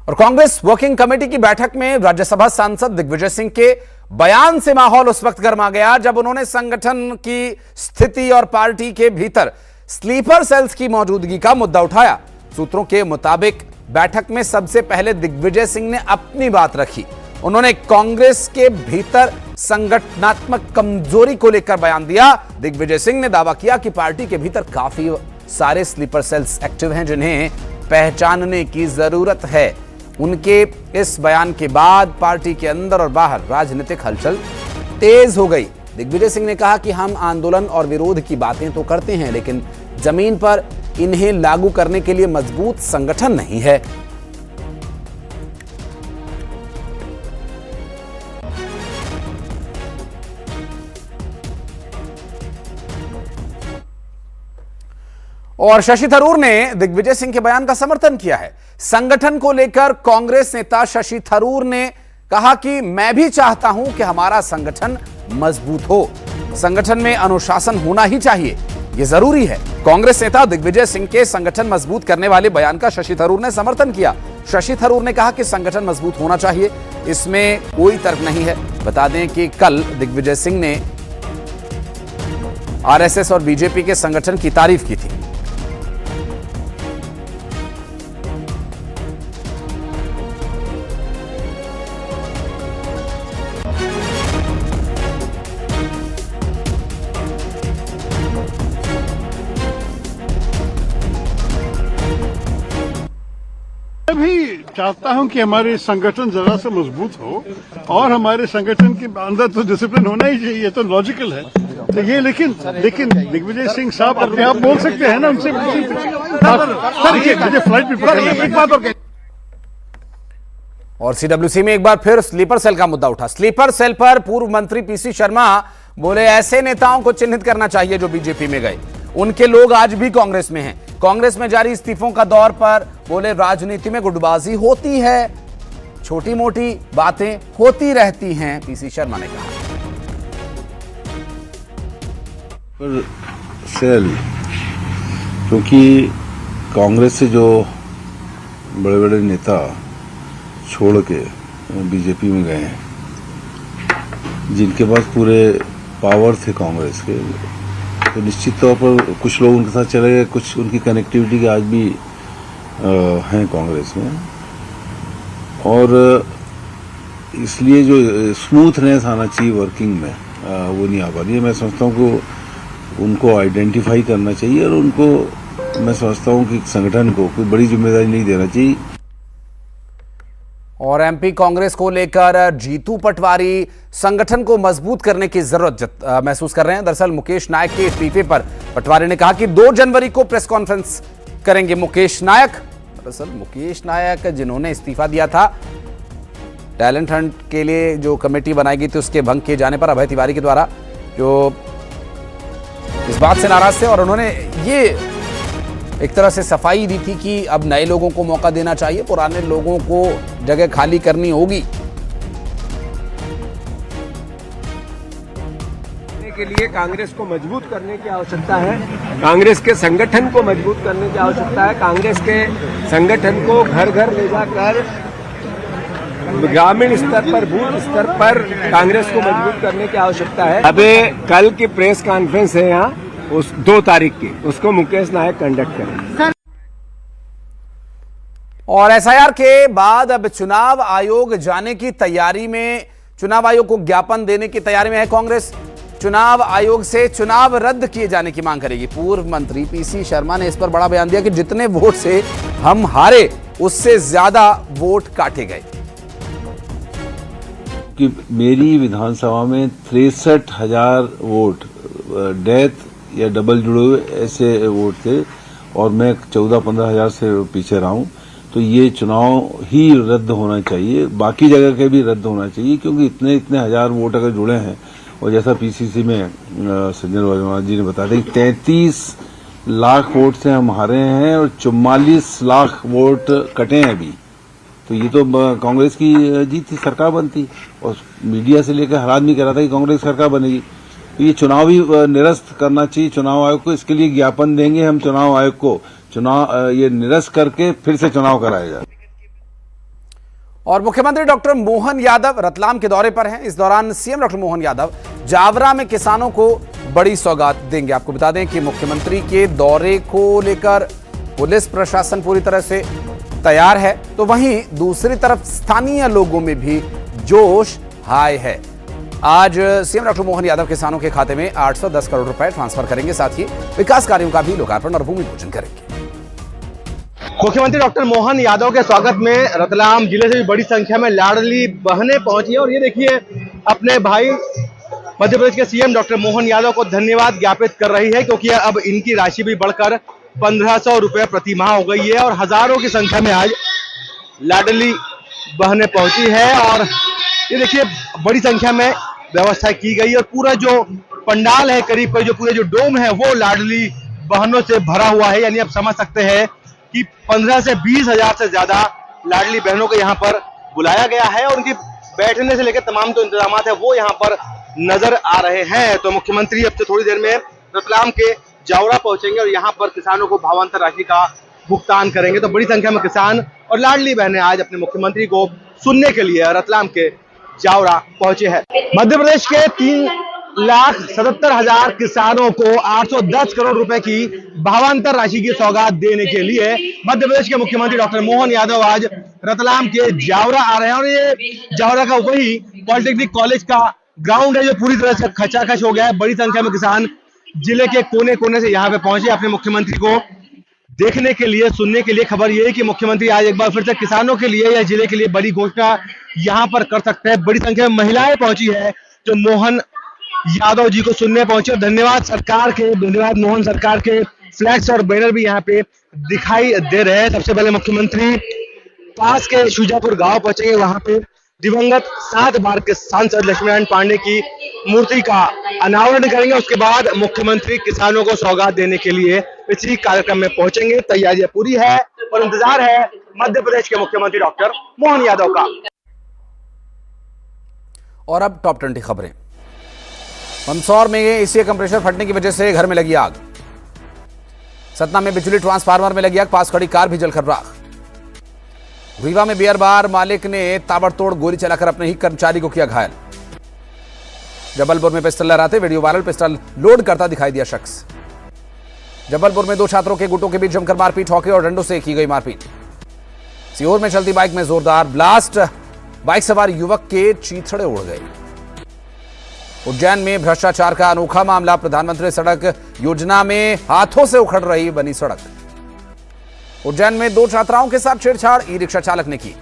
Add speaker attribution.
Speaker 1: और Congress working committee की बैठक में राज्यसभा सांसद दिग्विजय सिंह के बयान से माहौल उस वक्त गर्मा गया जब उन्होंने संगठन की स्थिति और पार्टी के भीतर स्लीपर सेल्स की मौजूदगी का मुद्दा उठाया। सूत्रों के मुताबिक बैठक में सबसे पहले दिग्विजय सिंह ने अपनी बात रखी। उन्होंने कांग्रेस के भीतर संगठनात्मक कमजोरी को लेकर बयान दिया। दिग्विजय सिंह ने दावा किया कि पार्टी के भीतर काफी सारे स्लीपर सेल्स एक्टिव हैं जिन्हें पहचानने की जरूरत है। उनके इस बयान के बाद पार्टी के अंदर और बाहर राजनीतिक हलचल तेज हो गई। दिग्विजय सिंह ने कहा कि हम आंदोलन और विरोध की बातें तो करते हैं, लेकिन जमीन पर इन्हें लागू करने के लिए मजबूत संगठन नहीं है। और शशि थरूर ने दिग्विजय सिंह के बयान का समर्थन किया है। संगठन को लेकर कांग्रेस नेता शशि थरूर ने कहा कि मैं भी चाहता हूं कि हमारा संगठन मजबूत हो, संगठन में अनुशासन होना ही चाहिए, यह जरूरी है। कांग्रेस नेता दिग्विजय सिंह के संगठन मजबूत करने वाले बयान का शशि थरूर ने समर्थन किया। शशि थरूर ने कहा कि संगठन मजबूत होना चाहिए, इसमें कोई तर्क नहीं है। बता दें कि कल दिग्विजय सिंह ने आरएसएस और बीजेपी के संगठन की तारीफ की थी।
Speaker 2: मैं भी चाहता हूं कि हमारे संगठन जरा सा मजबूत हो और हमारे संगठन के अंदर तो डिसिप्लिन होना ही चाहिए, तो लॉजिकल है। तो ये लेकिन दिग्विजय सिंह साहब अपने आप बोल सकते हैं ना, उनसे मुझे फ्लाइट भी पकड़ना है। एक बात
Speaker 1: और सीडब्ल्यूसी में एक बार फिर स्लीपर सेल का मुद्दा उठा। स्लीपर सेल पर पूर्व मंत्री पीसी शर्मा बोले ऐसे नेताओं को चिन्हित करना चाहिए जो बीजेपी में गए, उनके लोग आज भी कांग्रेस में हैं। कांग्रेस में जारी इस्तीफों का दौर पर बोले राजनीति में गुटबाजी होती है, छोटी मोटी बातें होती रहती हैं, पीसी शर्मा ने कहा।
Speaker 3: सेल क्योंकि कांग्रेस से जो बड़े बड़े नेता छोड़ के बीजेपी में गए हैं, जिनके पास पूरे पावर थे कांग्रेस के, तो निश्चित तौर पर कुछ लोग उनके साथ चले गए, कुछ उनकी कनेक्टिविटी के आज भी हैं कांग्रेस में, और इसलिए जो स्मूथनेस आना चाहिए वर्किंग में वो नहीं आ पा रही है। मैं समझता हूँ कि उनको आइडेंटिफाई करना चाहिए और उनको मैं समझता हूँ कि संगठन को कोई बड़ी जिम्मेदारी नहीं देना चाहिए।
Speaker 1: और एमपी कांग्रेस को लेकर जीतू पटवारी संगठन को मजबूत करने की जरूरत महसूस कर रहे हैं। दरअसल मुकेश नायक के इस्तीफे पर पटवारी ने कहा कि 2 जनवरी को प्रेस कॉन्फ्रेंस करेंगे मुकेश नायक। दरअसल मुकेश नायक जिन्होंने इस्तीफा दिया था टैलेंट हंट के लिए, जो कमेटी बनाई गई थी उसके भंग किए जाने पर अभय तिवारी के द्वारा, जो इस बात से नाराज थे और उन्होंने ये एक तरह से सफाई दी थी कि अब नए लोगों को मौका देना चाहिए, पुराने लोगों को जगह खाली करनी होगी।
Speaker 4: के लिए कांग्रेस को मजबूत करने की आवश्यकता है, कांग्रेस के संगठन को मजबूत करने की आवश्यकता है, कांग्रेस के संगठन को घर घर ले जाकर ग्रामीण स्तर पर, बूथ स्तर पर कांग्रेस को मजबूत करने की आवश्यकता है। अबे कल की प्रेस कॉन्फ्रेंस है यहाँ, उस 2 तारीख की, उसको मुकेश नायक कंडक्ट करेंगे।
Speaker 1: और एसआईआर के बाद अब चुनाव आयोग जाने की तैयारी में, चुनाव आयोग को ज्ञापन देने की तैयारी में है कांग्रेस। चुनाव आयोग से चुनाव रद्द किए जाने की मांग करेगी। पूर्व मंत्री पीसी शर्मा ने इस पर बड़ा बयान दिया कि जितने वोट से हम हारे उससे ज्यादा वोट काटे गए।
Speaker 3: कि मेरी विधानसभा में 63,000 वोट डेथ या डबल जुड़े हुए ऐसे वोट थे और मैं 14-15 हजार से पीछे रहा हूं, तो ये चुनाव ही रद्द होना चाहिए, बाकी जगह के भी रद्द होना चाहिए, क्योंकि इतने हजार वोट अगर जुड़े हैं और जैसा पीसीसी में संजय वर्मा जी ने बताया कि 33 लाख वोट से हम हारे हैं और 44 लाख वोट कटे हैं अभी, तो ये तो कांग्रेस की जीत थी, सरकार बनती। और मीडिया से लेकर हर आदमी कह रहा था कि कांग्रेस सरकार बनेगी, तो ये चुनाव ही निरस्त करना चाहिए चुनाव आयोग को। इसके लिए ज्ञापन देंगे हम चुनाव आयोग को, चुनाव ये निरस्त करके फिर से चुनाव कराया जाए।
Speaker 1: और मुख्यमंत्री डॉक्टर मोहन यादव रतलाम के दौरे पर हैं। इस दौरान सीएम डॉक्टर मोहन यादव जावरा में किसानों को बड़ी सौगात देंगे। आपको बता दें कि मुख्यमंत्री के दौरे को लेकर पुलिस प्रशासन पूरी तरह से तैयार है, तो वहीं दूसरी तरफ स्थानीय लोगों में भी जोश हाई है। आज सीएम डॉक्टर मोहन यादव किसानों के खाते में 810 करोड़ रुपए ट्रांसफर करेंगे, साथ ही विकास कार्यों का भी लोकार्पण और भूमि पूजन करेंगे।
Speaker 5: मुख्यमंत्री डॉक्टर मोहन यादव के स्वागत में रतलाम जिले से भी बड़ी संख्या में लाडली बहनें पहुंची हैं और ये देखिए अपने भाई मध्य प्रदेश के सीएम डॉक्टर मोहन यादव को धन्यवाद ज्ञापित कर रही है, क्योंकि अब इनकी राशि भी बढ़कर 1500 रुपए प्रति माह हो गई है और हजारों की संख्या में आज लाडली बहनें पहुंची है। और ये देखिए बड़ी संख्या में व्यवस्था की गई और पूरा जो पंडाल है, करीब जो पूरे जो डोम है वो लाडली बहनों से भरा हुआ है। यानी आप समझ सकते हैं कि 15 से 20 हजार से ज्यादा लाडली बहनों को यहाँ पर बुलाया गया है और उनकी बैठने से लेकर तमाम जो इंतजाम है वो यहाँ पर नजर आ रहे हैं। तो मुख्यमंत्री अब से थोड़ी देर में रतलाम के जावरा पहुंचेंगे और यहाँ पर किसानों को भावांतर राशि का भुगतान करेंगे। तो बड़ी संख्या में किसान और लाडली बहनें आज अपने मुख्यमंत्री को सुनने के लिए रतलाम के जावरा पहुंचे हैं। मध्य प्रदेश के 3,77,000 किसानों को 810 करोड़ रुपए की भावांतर राशि की सौगात देने के लिए मध्य प्रदेश के मुख्यमंत्री डॉक्टर मोहन यादव आज रतलाम के जावरा आ रहे हैं। और ये जावरा का वही पॉलिटेक्निक कॉलेज का ग्राउंड है जो पूरी तरह से खचाखच हो गया है। बड़ी संख्या में किसान जिले के कोने कोने से यहाँ पे पहुंचे अपने मुख्यमंत्री को देखने के लिए, सुनने के लिए। खबर ये है कि मुख्यमंत्री आज एक बार फिर से किसानों के लिए या जिले के लिए बड़ी घोषणा यहाँ पर कर सकते हैं। बड़ी संख्या में महिलाएं पहुंची है जो मोहन यादव जी को सुनने पहुंचे। धन्यवाद सरकार के, धन्यवाद मोहन सरकार के फ्लैक्स और बैनर भी यहाँ पे दिखाई दे रहे हैं। सबसे पहले मुख्यमंत्री पास के शुजापुर गांव पहुंचेंगे, वहां पे दिवंगत 7 बार के सांसद लक्ष्मीनारायण पांडे की मूर्ति का अनावरण करेंगे। उसके बाद मुख्यमंत्री किसानों को सौगात देने के लिए इसी कार्यक्रम में पहुंचेंगे। तैयारियां पूरी है और इंतजार है मध्य प्रदेश के मुख्यमंत्री डॉक्टर मोहन यादव का।
Speaker 1: और अब टॉप 20 खबरें। मंदसौर में एसी कंप्रेसर फटने की वजह से घर में लगी आग। सतना में बिजली ट्रांसफार्मर में लगी आग, पास खड़ी कार भी जलकर राख। रीवा में बियर बार मालिक ने ताबड़तोड़ गोली चलाकर अपने ही कर्मचारी को किया घायल। जबलपुर में पिस्टल लहराते वीडियो वायरल, पिस्टल लोड करता दिखाई दिया शख्स। जबलपुर में 2 छात्रों के गुटों के बीच जमकर मारपीट, हॉकी और डंडों से की गई मारपीट। सीहोर में चलती बाइक में जोरदार ब्लास्ट, बाइक सवार युवक के चीथड़े उड़ गए। उज्जैन में भ्रष्टाचार का अनोखा मामला, प्रधानमंत्री सड़क योजना में हाथों से उखड़ रही बनी सड़क। उज्जैन में 2 छात्राओं के साथ छेड़छाड़, ई रिक्शा चालक ने की।